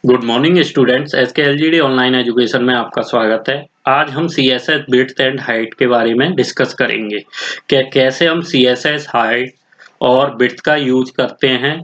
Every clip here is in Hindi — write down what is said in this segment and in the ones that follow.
Good morning students, SKLGD online education में आपका स्वागत है। आज हम सीएसएस विड्थ एंड हाइट के बारे में डिस्कस करेंगे कि कैसे हम सीएसएस हाइट और विड्थ का यूज करते हैं।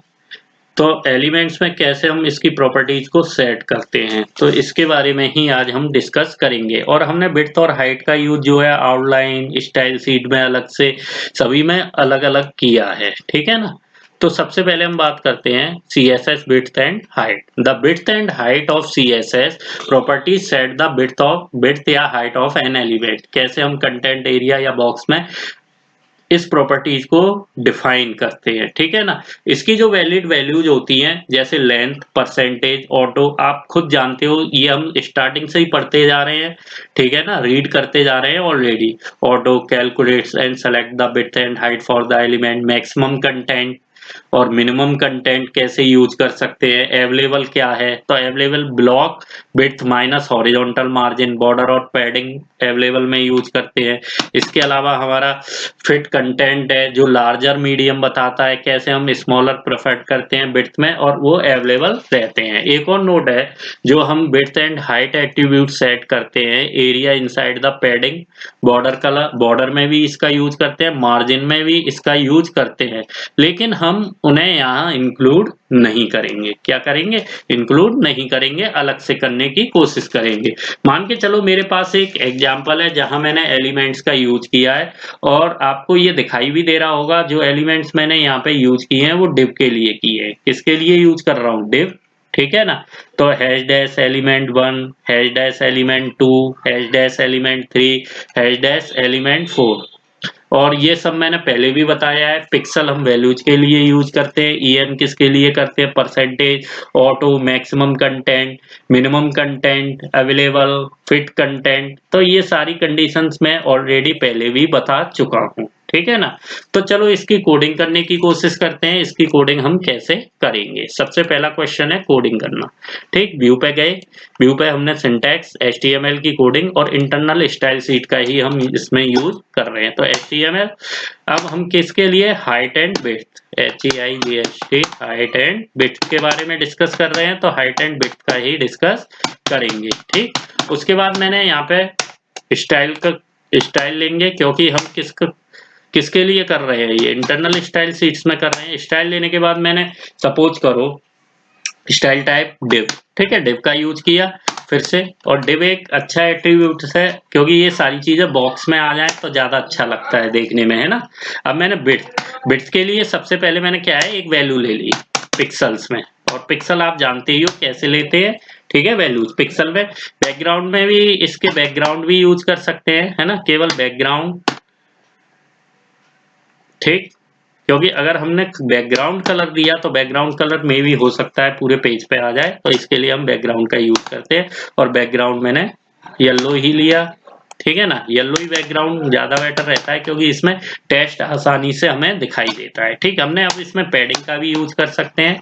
तो एलिमेंट्स में कैसे हम इसकी प्रॉपर्टीज को सेट करते हैं, तो इसके बारे में ही आज हम डिस्कस करेंगे। और हमने विड्थ और हाइट का यूज जो है आउटलाइन स्टाइल शीट में अलग से सभी में अलग अलग किया है, ठीक है ना। तो सबसे पहले हम बात करते हैं CSS width and height. The width and height of CSS properties set the width या height of an element. कैसे हम कंटेंट एरिया या बॉक्स में इस प्रॉपर्टीज को डिफाइन करते हैं, ठीक है ना। इसकी जो वैलिड वैल्यूज होती हैं जैसे लेंथ, परसेंटेज, ऑटो, आप खुद जानते हो, ये हम स्टार्टिंग से ही पढ़ते जा रहे हैं, ठीक है ना, रीड करते जा रहे हैं already. Auto calculates and select the width and height for the element, maximum content और मिनिमम कंटेंट कैसे यूज कर सकते हैं, अवेलेबल क्या है, तो available block width minus horizontal margin, border और पैडिंग अवेलेबल में यूज करते हैं। इसके अलावा हमारा फिट कंटेंट है जो लार्जर मीडियम बताता है, कैसे हम स्मॉलर प्रेफर करते हैं विड्थ में और वो अवेलेबल रहते हैं। एक और नोट है, जो हम width and height attribute set करते हैं, area inside the padding, border colour, border में भी इसका यूज करते हैं, मार्जिन में भी इसका यूज करते हैं, लेकिन हम उन्हें यहाँ इंक्लूड नहीं करेंगे। क्या करेंगे? इंक्लूड नहीं करेंगे, अलग से करने की कोशिश करेंगे। मान के चलो मेरे पास एक एग्जांपल है जहां मैंने एलिमेंट्स का यूज किया है और आपको ये दिखाई भी दे रहा होगा, जो एलिमेंट्स मैंने यहाँ पे यूज किए हैं वो डिव के लिए किए हैं। किसके लिए यूज कर रहा हूँ? डिव, ठीक है ना। तो hash dash element 1, hash dash element 2, hash dash element 3, hash dash element 4। और ये सब मैंने पहले भी बताया है। पिक्सल हम वैल्यूज के लिए यूज करते हैं, ईएन किसके लिए करते हैं? Percentage, auto, maximum content, minimum content, available, fit content. तो ये सारी कंडीशंस मैं ऑलरेडी पहले भी बता चुका हूँ, ठीक है ना। तो चलो इसकी कोडिंग करने की कोशिश करते हैं। इसकी कोडिंग हम कैसे करेंगे? सबसे पहला क्वेश्चन है कोडिंग करना, ठीक। व्यू पे गए, व्यू पे हमने सिंटैक्स HTML की कोडिंग और इंटरनल स्टाइल शीट का ही हम इसमें यूज कर रहे हैं। तो HTML, अब हम किसके लिए? Height and width, HEIGHT, height and width के बारे में डिस्कस कर रहे हैं, तो हाइट एंड विड्थ का ही डिस्कस करेंगे, ठीक। उसके बाद मैंने यहाँ पे स्टाइल लेंगे, क्योंकि हम किसके लिए कर रहे हैं? ये इंटरनल स्टाइल शीट्स में कर रहे हैं। स्टाइल लेने के बाद मैंने सपोज करो स्टाइल टाइप डिव, ठीक है, डिव का यूज किया फिर से। और डिव एक अच्छा एट्रीब्यूट है, क्योंकि ये सारी चीजें बॉक्स में आ जाए तो ज्यादा अच्छा लगता है देखने में, है ना। अब मैंने विड्थ के लिए सबसे पहले मैंने क्या है, एक वैल्यू ले ली पिक्सल्स में, और पिक्सल आप जानते ही हो कैसे लेते हैं, ठीक है, वैल्यूज पिक्सल में। बैकग्राउंड में भी इसके बैकग्राउंड भी यूज कर सकते हैं, है ना, केवल बैकग्राउंड, ठीक। क्योंकि अगर हमने बैकग्राउंड कलर दिया तो बैकग्राउंड कलर में भी हो सकता है पूरे पेज पे आ जाए, तो इसके लिए हम बैकग्राउंड का यूज करते हैं। और बैकग्राउंड मैंने येलो ही लिया, ठीक है ना। येलो ही बैकग्राउंड ज्यादा बेटर रहता है, क्योंकि इसमें टेक्स्ट आसानी से हमें दिखाई देता है, ठीक। हमने अब इसमें पैडिंग का भी यूज कर सकते हैं,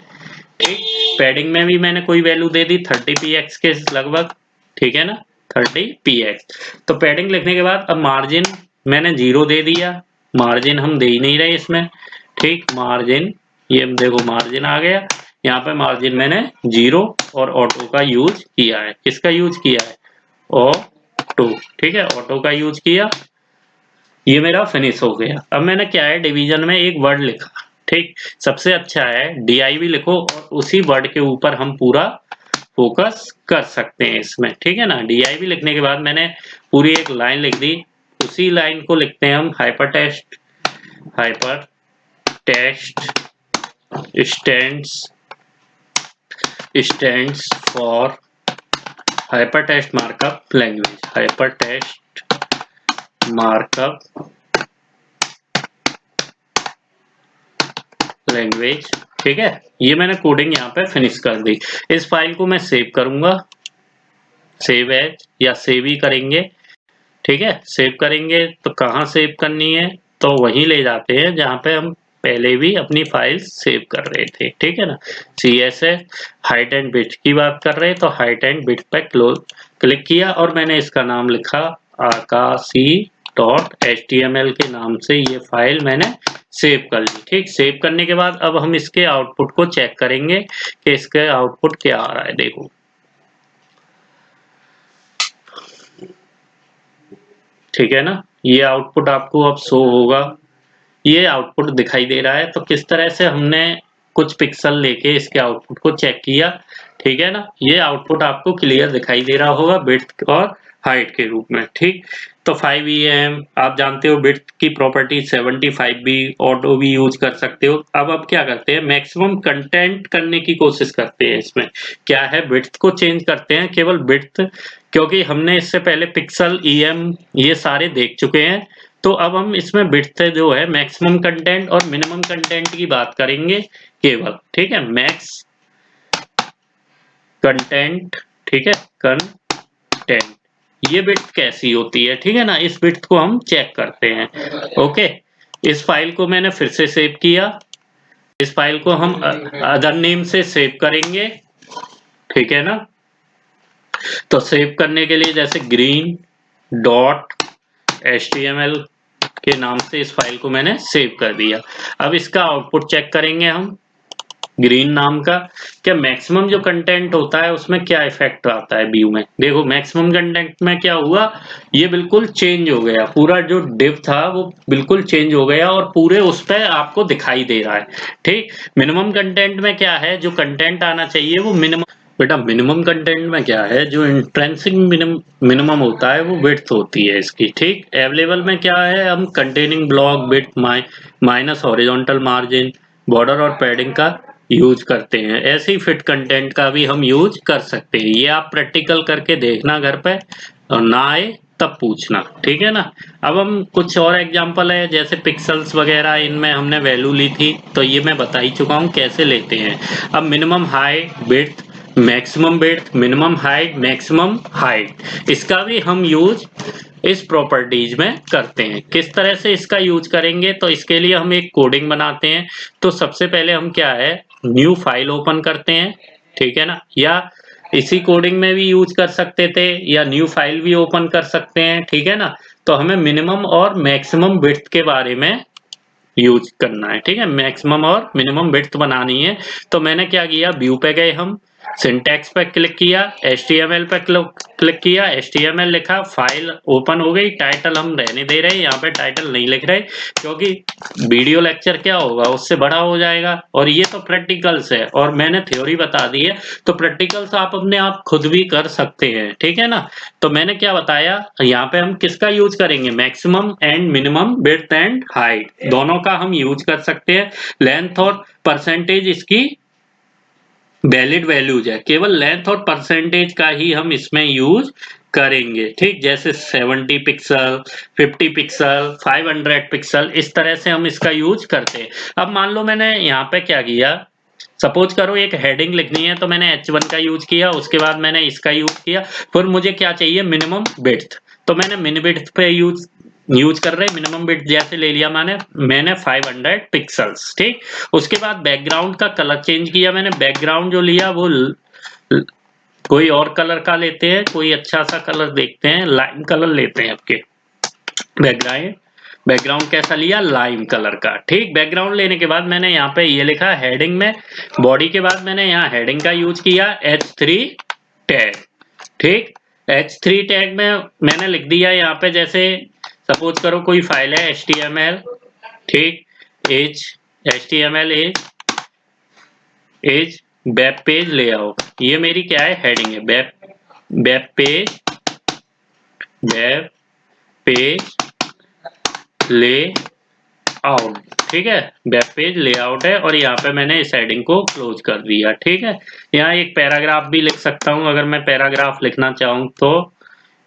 ठीक। पैडिंग में भी मैंने कोई वैल्यू दे दी 30px के लगभग, ठीक है ना, 30px। तो पैडिंग लिखने के बाद अब मार्जिन मैंने 0 दे दिया, मार्जिन हम दे ही नहीं रहे इसमें, ठीक। मार्जिन, ये देखो मार्जिन आ गया, यहाँ पे मार्जिन मैंने 0 और ऑटो का यूज किया है। किसका यूज किया है? ऑटो, ठीक है, ऑटो का यूज किया। ये मेरा फिनिश हो गया। अब मैंने क्या है, डिवीजन में एक वर्ड लिखा, ठीक। सबसे अच्छा है DIV लिखो और उसी वर्ड के ऊपर हम पूरा फोकस कर सकते हैं इसमें, ठीक है ना। DIV लिखने के बाद मैंने पूरी एक लाइन लिख दी, उसी लाइन को लिखते हैं हम hyper text stands for hyper text markup language, hyper text markup language, ठीक है। ये मैंने कोडिंग यहाँ पे फिनिश कर दी। इस फाइल को मैं सेव करूंगा, सेव एज या सेव ही करेंगे, ठीक है। सेव करेंगे तो कहाँ सेव करनी है? तो वहीं ले जाते हैं जहाँ पे हम पहले भी अपनी फाइल सेव कर रहे थे, ठीक है ना। CSS हाइट एंड विड्थ की बात कर रहे हैं, तो हाइट एंड विड्थ पे क्लिक किया और मैंने इसका नाम लिखा आकाशी.html के नाम से ये फाइल मैंने सेव कर ली। ठीक, सेव करने के बाद अब हम इसके आउटपुट को चेक करेंगे कि इसके आउटपुट क्या आ रहा है। देखो, ठीक है ना, ये आउटपुट आपको अब शो होगा, ये आउटपुट दिखाई दे रहा है। तो किस तरह से हमने कुछ पिक्सल लेके इसके आउटपुट को चेक किया, ठीक है ना, ये आउटपुट आपको क्लियर दिखाई दे रहा होगा विड्थ और हाइट के रूप में। ठीक, तो 5em आप जानते हो, विड्थ की प्रॉपर्टी 75 भी, ऑटो भी यूज कर सकते हो। अब क्या करते हैं, मैक्सिमम कंटेंट करने की कोशिश करते हैं। इसमें क्या है, विड्थ को चेंज करते हैं, केवल विड्थ, क्योंकि हमने इससे पहले पिक्सल, em ये सारे देख चुके हैं। तो अब हम इसमें विड्थ जो है, मैक्सिमम कंटेंट और मिनिमम कंटेंट की बात करेंगे केवल। ठीक है, मैक्स कंटेंट, ठीक है, कंटेंट, ये विड्थ कैसी होती है, ठीक है ना, इस विड्थ को हम चेक करते हैं। ओके, इस फाइल को मैंने फिर से सेव किया, इस फाइल को हम अदर नेम से सेव करेंगे, ठीक है ना। तो सेव करने के लिए जैसे ग्रीन डॉट html के नाम से इस फाइल को मैंने सेव कर दिया। अब इसका आउटपुट चेक करेंगे हम, ग्रीन नाम का। क्या मैक्सिमम जो कंटेंट होता है उसमें क्या इफेक्ट आता है व्यू में। देखो, मैक्सिमम कंटेंट में क्या हुआ, ये बिल्कुल चेंज हो गया, पूरा जो डिव था वो बिल्कुल चेंज हो गया और पूरे उस पे आपको दिखाई दे रहा है। ठीक, मिनिमम कंटेंट में क्या है, जो कंटेंट आना चाहिए वो मिनिमम, बेटा मिनिमम कंटेंट में क्या है, जो इंट्रिंसिक मिनिमम होता है वो विड्थ होती है इसकी। ठीक, अवेलेबल में क्या है, हम containing block width minus horizontal margin, border और पैडिंग का यूज करते हैं। ऐसे ही फिट कंटेंट का भी हम यूज कर सकते हैं। ये आप प्रैक्टिकल करके देखना घर पे, और ना आए तब पूछना, ठीक है ना। अब हम कुछ और एग्जांपल है, जैसे पिक्सल्स वगैरह, इनमें हमने वैल्यू ली थी, तो ये मैं बता ही चुका हूँ कैसे लेते हैं। अब minimum height width, maximum width, minimum height, maximum height, इसका भी हम यूज इस प्रॉपर्टीज में करते हैं। किस तरह से इसका यूज करेंगे, तो इसके लिए हम एक कोडिंग बनाते हैं। तो सबसे पहले हम क्या है, न्यू फाइल ओपन करते हैं, ठीक है ना, या इसी कोडिंग में भी यूज कर सकते थे, या न्यू फाइल भी ओपन कर सकते हैं, ठीक है ना। तो हमें मिनिमम और मैक्सिमम विड्थ के बारे में यूज करना है, ठीक है, मैक्सिमम और मिनिमम विड्थ बनानी है। तो मैंने क्या किया, व्यू पे गए हम, सिंटैक्स पे क्लिक किया, HTML पे क्लिक किया, HTML लिखा, फाइल ओपन हो गई। टाइटल हम रहने दे रहे हैं, यहाँ पे टाइटल नहीं लिख रहे, क्योंकि वीडियो लेक्चर क्या होगा, उससे बड़ा हो जाएगा। और ये तो प्रैक्टिकल्स है और मैंने थ्योरी बता दी है, तो प्रैक्टिकल्स आप अपने आप खुद भी कर सकते हैं, ठीक है ना। तो मैंने क्या बताया, यहाँ पे हम किसका यूज करेंगे, maximum and minimum width and height, दोनों का हम यूज कर सकते हैं। लेंथ और परसेंटेज इसकी वैलिड वैल्यूज है, केवल लेंथ और परसेंटेज का ही हम इसमें यूज करेंगे। ठीक, जैसे 70 पिक्सल, 50 पिक्सल, 500 पिक्सल, इस तरह से हम इसका यूज करते हैं। अब मान लो मैंने यहाँ पे क्या किया, सपोज करो एक हेडिंग लिखनी है, तो मैंने H1 का यूज किया, उसके बाद मैंने इसका यूज किया, फिर मुझे क्या चाहिए, मिनिमम विड्थ, तो मैंने मिन विड्थ पे यूज कर रहे, मिनिमम विड्थ जैसे ले लिया मैंने 500 पिक्सल्स। ठीक, उसके बाद बैकग्राउंड का कलर चेंज किया, मैंने बैकग्राउंड जो लिया वो कोई और कलर का लेते हैं, कोई अच्छा सा कलर देखते हैं, लाइम कलर लेते हैं आपके। बैकग्राउंड कैसा लिया, लाइम कलर का। ठीक, बैकग्राउंड लेने के बाद मैंने यहाँ पे ये लिखा हेडिंग में, बॉडी के बाद मैंने यहाँ हेडिंग का यूज किया H3 टैग। ठीक, H3 टैग में मैंने लिख दिया यहाँ पे, जैसे सपोज करो कोई फाइल है HTML, ठीक, HTML as web page layout, ये मेरी क्या है, हेडिंग है, वेब पेज ले आउट। ठीक है, वेब पेज लेआउट है, और यहाँ पे मैंने इस हेडिंग को क्लोज कर दिया। ठीक है, यहाँ एक पैराग्राफ भी लिख सकता हूँ अगर मैं पैराग्राफ लिखना चाहूँ तो,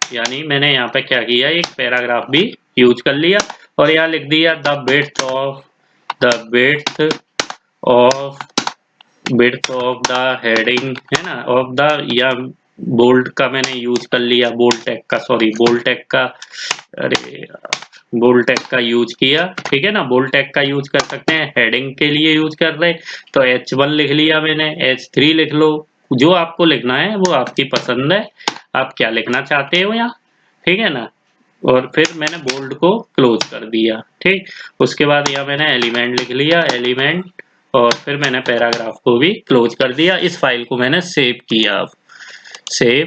यानी मैंने यहाँ पे क्या किया, एक पैराग्राफ भी यूज कर लिया, और यहाँ लिख दिया विड्थ ऑफ द हेडिंग, है ना, ऑफ द, या बोल्ड का मैंने यूज कर लिया, बोल्ड टैग का, सॉरी बोल्ड टैग का, अरे बोल्ड टैग का यूज किया। ठीक है ना, बोल्ड टैग का यूज कर सकते हैं, हेडिंग के लिए यूज कर रहे, तो H1 लिख लिया मैंने, H3 लिख लो, जो आपको लिखना है वो आपकी पसंद है, आप क्या लिखना चाहते हो यहाँ, ठीक है ना। और फिर मैंने बोल्ड को क्लोज कर दिया, ठीक। उसके बाद यहाँ मैंने एलिमेंट लिख लिया, एलिमेंट, और फिर मैंने पैराग्राफ को भी क्लोज कर दिया। इस फाइल को मैंने सेव किया। अब सेव,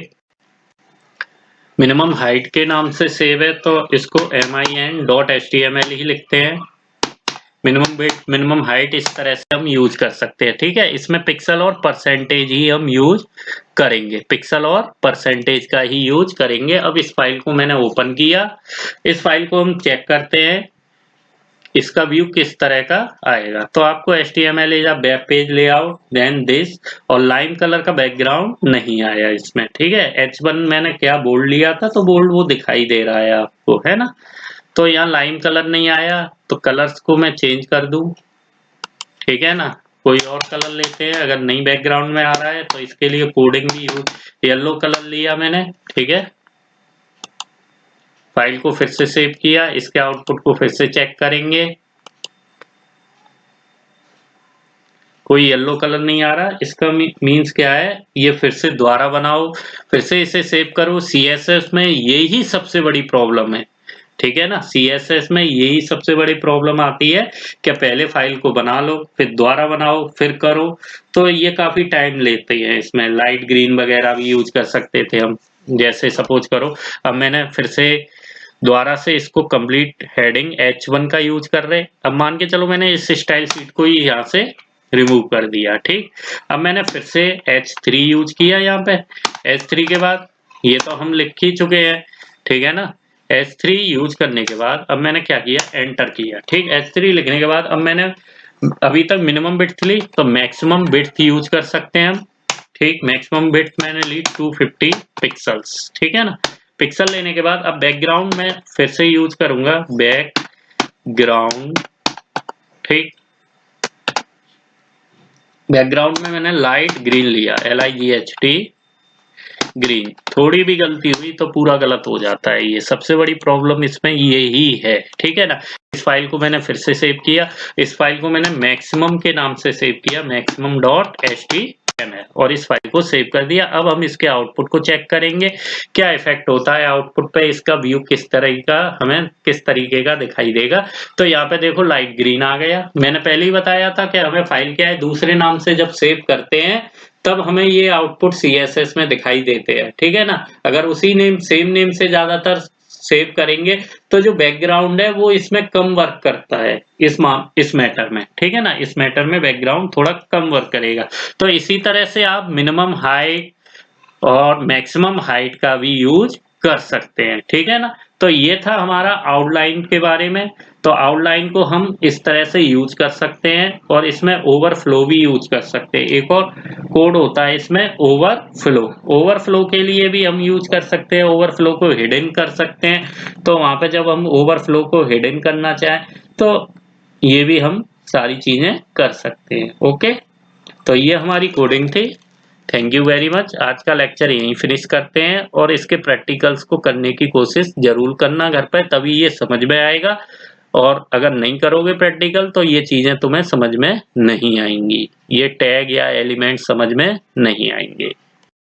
मिनिमम हाइट के नाम से सेव है तो इसको min.html ही लिखते हैं। मिनिमम विड्थ, मिनिमम हाइट, इस तरह से हम यूज कर सकते हैं, ठीक है। इसमें पिक्सल और परसेंटेज ही हम यूज करेंगे, पिक्सल और परसेंटेज का ही यूज करेंगे। अब इस फाइल को मैंने ओपन किया। इस फाइल को हम चेक करते हैं इसका व्यू किस तरह का आएगा। तो आपको HTML या web page layout, then this, और लाइन कलर का बैकग्राउंड नहीं आया इसमें, ठीक है। H1 मैंने क्या बोल्ड लिया था तो बोल्ड वो दिखाई दे रहा है आपको, है ना। तो यहाँ लाइन कलर नहीं आया तो कलर्स को मैं चेंज कर दूं, ठीक है ना। कोई और कलर लेते हैं, अगर नहीं बैकग्राउंड में आ रहा है तो इसके लिए कोडिंग भी यूज, येलो कलर लिया मैंने, ठीक है। फाइल को फिर से सेव किया, इसके आउटपुट को फिर से चेक करेंगे। कोई येलो कलर नहीं आ रहा, इसका मीन्स क्या है, ये फिर से दोबारा बनाओ, फिर से इसे सेव करो। CSS में यही सबसे बड़ी प्रॉब्लम है, ठीक है ना। CSS में यही सबसे बड़ी प्रॉब्लम आती है कि पहले फाइल को बना लो, फिर दोबारा बनाओ, फिर करो, तो ये काफी टाइम लेते हैं। इसमें लाइट ग्रीन वगैरह भी यूज कर सकते थे हम। जैसे सपोज करो, अब मैंने फिर से दोबारा से इसको कंप्लीट हेडिंग H1 का यूज कर रहे। अब मान के चलो मैंने इस स्टाइल शीट को ही यहाँ से रिमूव कर दिया, ठीक। अब मैंने फिर से H3 यूज किया यहाँ पे। H3 के बाद ये तो हम लिख ही चुके हैं, ठीक है ना। H3 यूज करने के बाद अब मैंने क्या किया, एंटर किया, ठीक। H3 लिखने के बाद अब मैंने अभी तक मिनिमम विड्थ ली तो मैक्सिमम विड्थ यूज कर सकते हैं हम, ठीक। मैक्सिमम विड्थ मैंने ली 250 पिक्सल्स, ठीक है ना। पिक्सल लेने के बाद अब बैकग्राउंड में फिर से यूज करूंगा, बैकग्राउंड, ठीक। बैकग्राउंड में मैंने लाइट ग्रीन लिया, LIGHT ग्रीन। थोड़ी भी गलती हुई तो पूरा गलत हो जाता है, ये सबसे बड़ी प्रॉब्लम इसमें ये ही है, ठीक है ना। इस फाइल को मैंने फिर से सेव किया। इस फाइल को मैंने मैक्सिमम के नाम से सेव किया, maximum.html, और इस फाइल को सेव कर दिया। अब हम इसके आउटपुट को चेक करेंगे क्या इफेक्ट होता है आउटपुट पे, इसका व्यू किस तरह का हमें किस तरीके का दिखाई देगा। तो यहाँ पे देखो लाइट ग्रीन आ गया। मैंने पहले ही बताया था कि हमें फाइल क्या है, दूसरे नाम से जब सेव करते हैं तब हमें ये आउटपुट CSS में दिखाई देते हैं, ठीक है ना। अगर उसी नेम सेम नेम से ज्यादातर सेव करेंगे तो जो बैकग्राउंड है वो इसमें कम वर्क करता है, इस मैटर में, ठीक है ना। इस मैटर में बैकग्राउंड थोड़ा कम वर्क करेगा। तो इसी तरह से आप मिनिमम हाइट और मैक्सिमम हाइट का भी यूज कर सकते हैं, ठीक है ना। तो ये था हमारा आउटलाइन के बारे में। तो आउटलाइन को हम इस तरह से यूज कर सकते हैं, और इसमें ओवरफ्लो भी यूज कर सकते हैं। एक और कोड होता है इसमें, ओवरफ्लो। ओवरफ्लो के लिए भी हम यूज कर सकते हैं, ओवरफ्लो को हिडन कर सकते हैं। तो वहां पे जब हम ओवरफ्लो को हिडन करना चाहें तो ये भी हम सारी चीजें कर सकते हैं। ओके, तो ये हमारी कोडिंग थी। Thank you very much. आज का लेक्चर यहीं फिनिश करते हैं, और इसके प्रैक्टिकल्स को करने की कोशिश जरूर करना घर पर, तभी ये समझ में आएगा। और अगर नहीं करोगे प्रैक्टिकल तो ये चीजें तुम्हें समझ में नहीं आएंगी, ये टैग या एलिमेंट समझ में नहीं आएंगे।